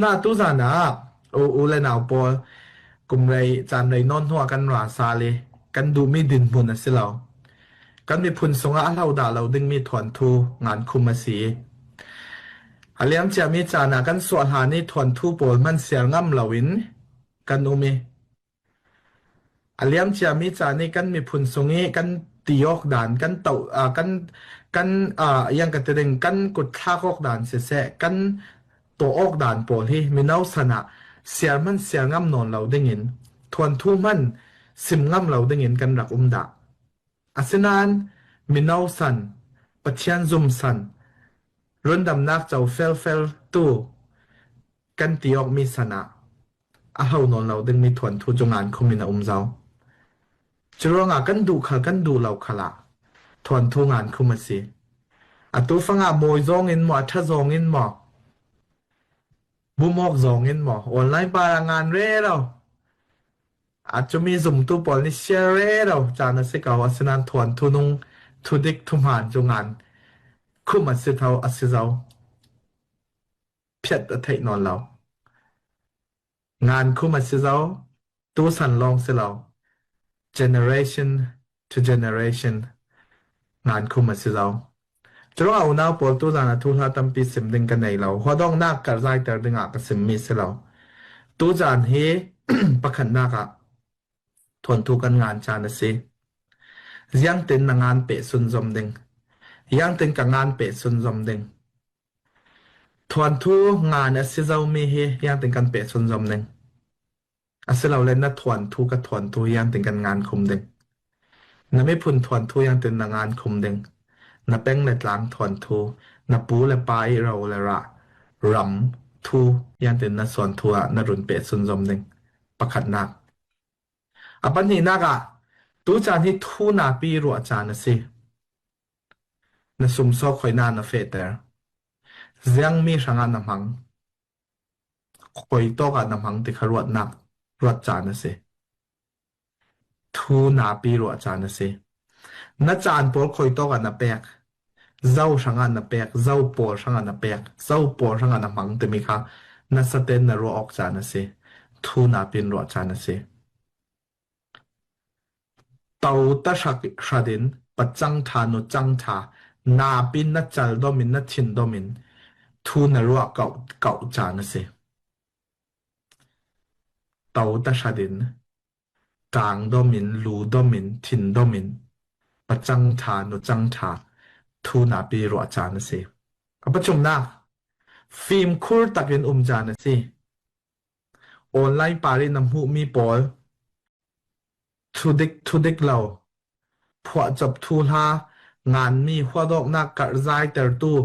น่าตุสานะอูเลนาวปอลกุมไรจานไรนอนหัวกันราซาเลกันดูมีดินบุญนะสิเรากันมีพุนสงอาเราด่าเราดึงมีถอนทูงานคุมมาสีอาเลียมจะมีจานะกันสวดหานี่ถอนทูปอลมันเสียงง่ำเหลาวินกันอุมีอาเลียมจะมีจานี่กันมีพุนสงเอกันตีออกด่านกันเต่ากันยังกันเตดึงกันกดท่าออกด่านเสะกันตัวออกด่านปอลที่มีนาสนะเสียมันเสียงง่ำนอนเราได้ยินทวนทูมันสิมง่ำเราได้ยินกันรักดาอาเซนานมินาวสันปัจจัยซุมสันรุนดำนักเจ้าเฟลตู้กันตีออกมีสนะอาเฮานอนเราดึงมีถวนทูจงงานคุมินาเจ้าจรวงอากันดูขกันดูเราขละถวนทูงานคุมาสีอาตูฟังอาโมยจงอินหมอทัจงอินหมอบุมอกจงอินหมอออนไลน์ปารางานเร่เราอาจจะมีสุ่มตู้ปอลิเชียเร่เราจานะสิกาวาสนานถวนทุนุงทุดิกทุมหานจงงานคุมาสิเทาอาศิเจ้าเพียดอเทนอนเรางานคุมาสิเจ้าตูสันลองสิเรา generation to generation งานคุมาสิเราจะรู้เอาหน้าปอลตูจานะทุลาตัมปีสิมดึงกันในเราหัวดองนักกระไรแต่ดึงอากสิมมีสิเราตูจานเฮประคันนักอะทนทุกันงานจานะสิยังเต็นงานเปะสุนจอมดึงยังเต็นกับงานเปะสุนจอมดึงทวนทุงานอสิเจ้ามีเฮยังเต็นกันเปะสุนจอมดึงอสิเราเล่นนัดทวนทุกับทวนทุยังเต็นกันงานคุมดึงนั่นไม่พุนทวนทุยังเต็นงานคุมดึงนับเป็นเล็ดล้างทวนทุนับปูและไปเราและระรำทุยังเต็นนัดส่วนทัวนรุนเปะสุนจอมดึงประคันนักอปันนี้นักอะตูจานที่ทูนาปีรัวจานนะสินสุมซอกคอยนานนะเฟเตอร์ยังมีสังานนำหังคอยโตกันนำหังติขรวดนักรวดจานนะสิทูนาปีรัวจานนะสินัจานปอลคอยโตกันนะเปกเจ้าสังานนะเปกเจ้าปอลสังานนะเปกเจ้าปอลสังานนำหังติมีค่ะนัสเตนนรัวออกจานนะสิทูนาปีรัวจานนะสิเตาตะชักชาดินปัจจังทานุจังทานาปินนัจจัลโดมินนัชินโดมินทูนรัวเก่าจานนะสิ เตาตาชาดินกลางดอมินลูดอมินทินดอมินปะจังทานุจังทาทูนาปีรัวจานสิอปะจุมนาฟิล์มคูร์ตักเนจานสิออนไลน์ปารินำหูมีปอลทุดิกเราพวกจับทูลางานมีหัวดอกนักกระจายแต่ตู้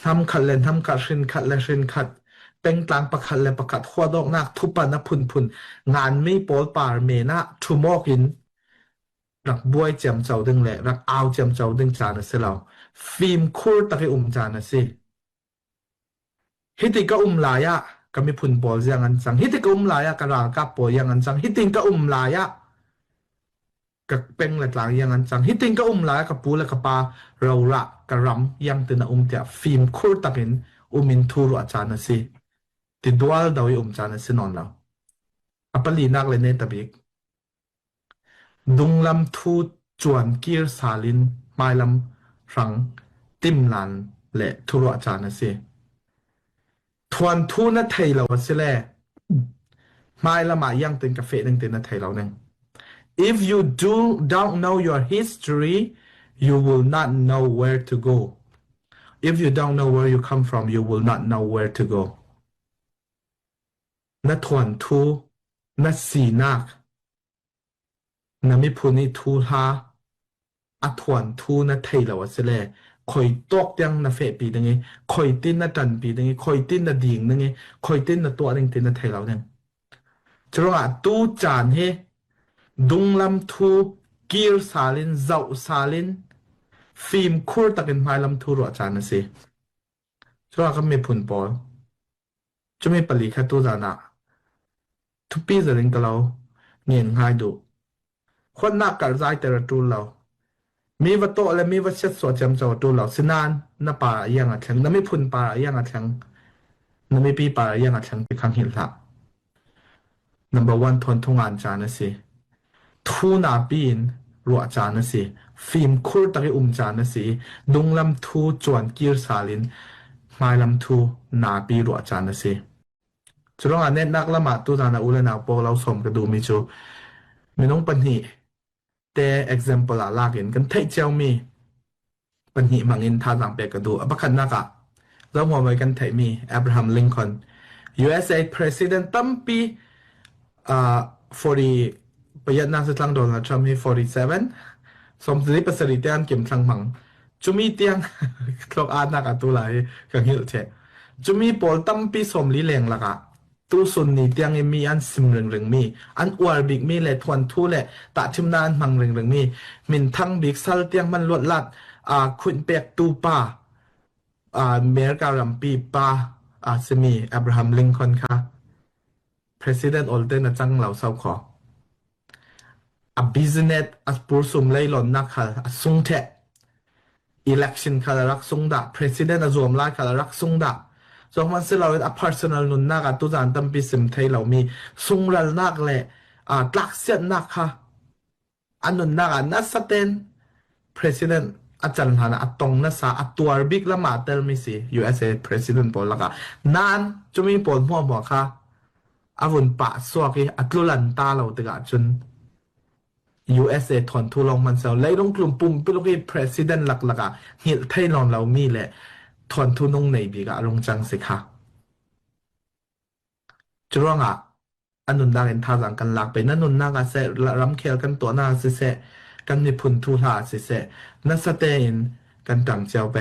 ทำขัดเล่นทำขัดชินขัดและชินขัดเป็นกลางประคัดและประคัดหัวดอกนักทุปนักพุนงานมีปอลปาร์เมนะทูมอกิน รักบวยเจียมเจ้าดึงแหละรักเอาเจียมเจ้าดึงจานะสิเราฟิล์มคูร์ตะไปจานะสิฮิติก็ลายะก็มีพุนบอลยังอันจังฮิติก็ลายะก็รากาปอยังอันจังฮิติงก็ลายะก็เป็นหลักๆยังอันจังฮิติงก็ลายะกับปูและกับปลาเราละกระรำยังตินะเดียฟิล์มคูร์ตะเป็นมินทูรุอาจารย์นะสิติดดัวดาวิจานะสินอนเราอัปลีนักเลยเนี่ยตะบิก ดุงลำทูจวนกีร์สาลินไม่ลำรังติมลันและทุรอาจารย์นะสิทวนทูนัทไทยเราสิแลไม่ละมายังเป็นกาแฟนึงเป็นนัทไทยเราหนึ่ง if you don't know your history you will not know where to go if you don't know where you come from you will not know where to go นัททวนทูนัทสีนักนัมิพูนิทูฮา อัทวนทูนะไทยเราสิเลคอยตอกยังนะเฟปีนึงไงคอยตินนะจันปีนึงไงคอยตินนะดิ่งนึงไงคอยตินนะตัวนึงตินนะไทยเราเนี่ยจะรู้ว่าตูจานเฮดุงลำทูกีร์ซาลินเจ้าซาลินฟิล์มคูร์ตักินไม้ลำทูรัวจานนะสิจะรู้ว่าก็มีผลปอจะไม่ปลีแค่ตัวจานะทุกปีจะเล่นกับเราเงียนง่ายดูคนนักการใจแต่ละตัวเรา มีวัตถุและมีวัชสวดจำเจ้าตัวเหล่าสินานนับป่าอย่างอัดแข็งนับไม่พุนป่าอย่างอัดแข็ง นั่นไม่ปีปาระยังอัดฉันไปขังหินละ number one ทนทุงานจานะสิทูนาปีนรัวจานะสิฟิล์มคูร์ตะกิจานะสิดุงลำทูจวนกีร์ซาลินไม่ลำทูนาปีรัวจานะสิจุดอันเน็ตนักละมาตุจานะอุเลนาโปเราสมกระดูมิจูมีน้องปัญหาแต่ example ลากินกันเทเจ้ามีปัญหามังอินท่าต่างเปกระดูบักขันนักอะแล้วหัวไว้กันเทมีอับราฮัมลิงคอล์น USA President ตั้มปี 40 payat na sa tlang Donald Trump hi 47 som tli pasari tian kim tlang mang chumi tiang klok anak atulai kang hil che chumi pol tampi som li leng laka tu sun ni tiang mi an sim reng reng mi an war big mi le thwan thu le ta chim nan mang reng reng mi min thang big sal tiang man lot lat khun pek tu pa mer ka ram pi pa semi Abraham Lincoln ka President Olden na chang lau sau kho a business as pursum leilon nakal a sungte election kala rak sungda president a zom lai kala rak sungda so man se lau a personal nun naka tu zan tam pi sim thei lau mi sungral nak le a tlak siat nak ha anun naka na saten president a chan hana atong na sa atuar big la ma tel mi si USA president pol laka nan chumi pol mo mo kha avun pa swaki atlulan ta lau tega chun USA ถอนทุลองมันเซลเลยลงกลุ่มปุ่มเป็นลูก president หลักๆอ่ะเหินไทยนอนเรามีแหละถอนทุนงในบีกะลงจังสิค่ะจุดว่างอ่ะอันนุนดาเห็นท่าจังกันหลักไปนั่นนุนนากาเซรำเคลกันตัวหน้าสิเซกันมีพุนทุลาสิเซนั่นสเตนกันต่างเจ้าไป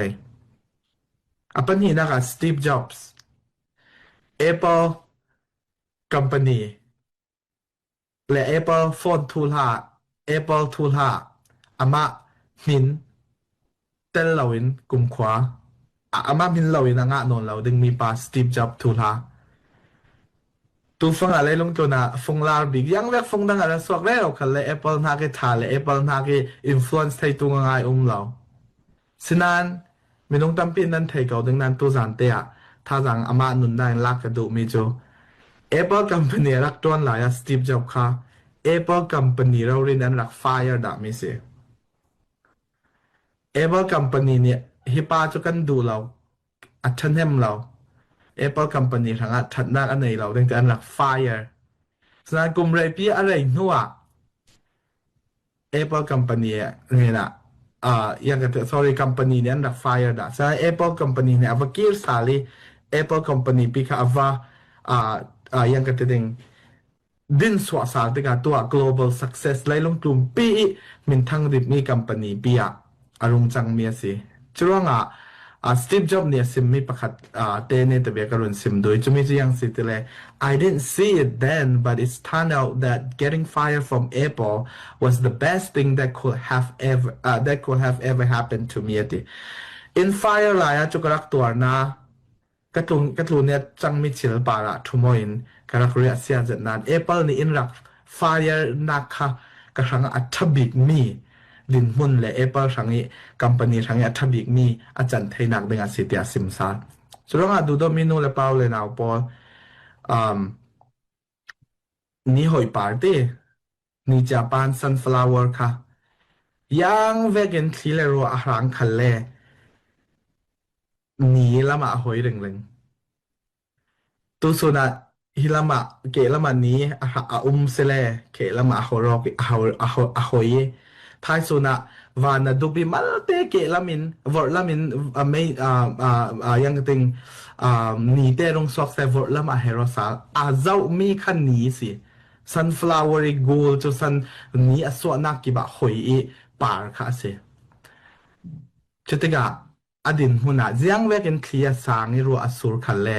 อ่ะปัญหานักสตีฟจ็อบส์ Apple Company และ Apple Phone ทุลา Apple ทุลาอามาหิน เต้นเหล่าอินกลุ่มขวาอามามินเหล่าอินอ่ะนนเหล่าดึงมีปาสตีฟจ็อบทูลาตูฟังอะไรลงตัวน่ะฟงลาบิกยังเล็กฟงดังอะไรสวกได้เราคันเลยแอปเปิลนาเกทาเลยแอปเปิลนาเกอินฟลูเอนซ์ไทยตัวง่ายเราฉะนั้นมีน้องตั้มปีนั้นไทยเก่าดึงนั้นตัวจานเตะถ้าจังอามาหนุนได้ลักกระดูมีจูแอปเปิลคัมพานีรักตัวหลายสตีฟจ็อบค่ะแอปเปิลคัมพานีเราเรียนนั้นรักไฟร์ด่ามิเส Apple Company เนี่ยฮิปาจุกันดูเราอัดชันเทมเรา Apple Company ทางอัดชันนักอันไหนเราดังแต่อันหลัก Fire สนานกลุ่มไรพี่อะไรนัว Apple Company เนี่ยนะยังกัน sorry company เนี่ยอันหลัก Fire ด่ะสนาน Apple Company เนี่ยว่ากีร์สาลี Apple Company พี่ค่ะว่ายังกันถึงดินสวสาติกาตัว global success ไล่ลงกลุ่มปีมินทั้งริบมี company ปีอารมณ์จังเมียสิจรวงสตีฟจ็อบเนี่ยซิมมีประคัดเตเนตเบียการุนซิมโดยจะมีจะยังสิทธิ์เลย I didn't see it then but it's turned out that getting fired from Apple was the best thing that could have ever happened to me ติ in fire ลายจุกรักตัวนะกระทุนเนี่ยจังมิชิลปาระทุโมอินกระรักเรียเสียจัดนาน Apple นี่อินรัก fire นักค่ะกระชังอัฐบิกมีดินมุนและ Apple ทั้งนี้ company ทั้งนี้อัฐบิกมีอาจารย์ไทยนักเป็นอาสิทธิสิมซาสุดท้ายดูดูมินูและเปล่าเลยนะปอนี่หอยปาร์ตี้นี่ญี่ปุ่น sunflower ค่ะยังเวกันทีเลรัวอาหารคันเล่นี่ละมาหอยเร่งๆ tu suna hilama ke lama ni sele ke lama horok ahoye thai suna vana dubi malte ke lamin vor lamin mai yang ting ni te rong sok se vor lama herosa azau mi khan ni si sunflower gold to sun ni aswa na ki ba hoi par kha se chetiga adin huna jiang ve ken clear sang ni ro asur khalle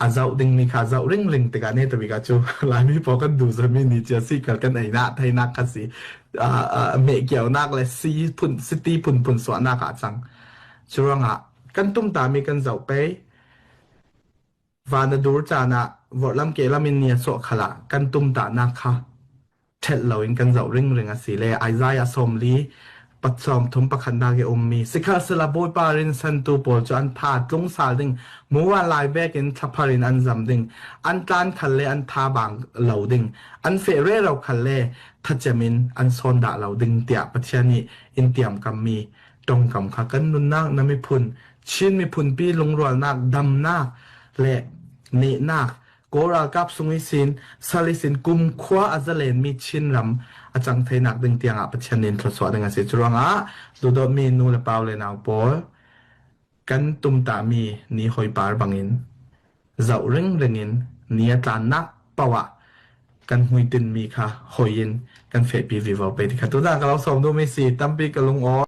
อาเจ้าดึงมีขาเจ้าเร่งเร่งแต่การเนี่ยแต่วิกาจูหลายมีพอกันดูจะมีนิจสิกันไอ้นักไทยนักกันสิเมเกี่ยวนักเลยซีพุ่นซิตี้พุ่นสวนนักอาจังช่วงกันตุ้มตามีกันเจ้าไปวานดูจานะวอลลัมเกลามินเนียโซขละกันตุ้มตานักค่ะเท็ดเราเองกันเจ้าเร่งสิเลยไอซายาสมลี ปัจจอมทุมประคันดาเกอมมีสิกาสลาบอยปารินสันตูปอลจอันทาตรงสาลดิงมัวลายเบกินทัพพารินอันจำดิงอันตานขันเลอันทาบางเหลาดิงอันเฟเรเราขันเลทัจมินอันซอนดาเหลาดิงเตียปัจจานีอินเตียมกัมมีตรงกำขักันนุนนักนมิพุนชินมิพุนปีลงรัวนักดำนักและเนนักโกรากับสุงิสินสลิสินกุมขวาอัจเลนมีชินรำอาจังเทนักดึงเตียงอาปัจจันินทศวรรษดังเสียจวงดูดมีนูเลเปาเลนาวปอกันตุมตามีนี่หอยปาร์บังอินเจ้าเร่งเร่งอินนี่ตานักปะวะกันหุยตินมีค่ะหอยินกันเฟปีวิวไปที่ขัดตัวด่างกับเราสมดูไม่สีตั้มปีกับลุงอ๋อ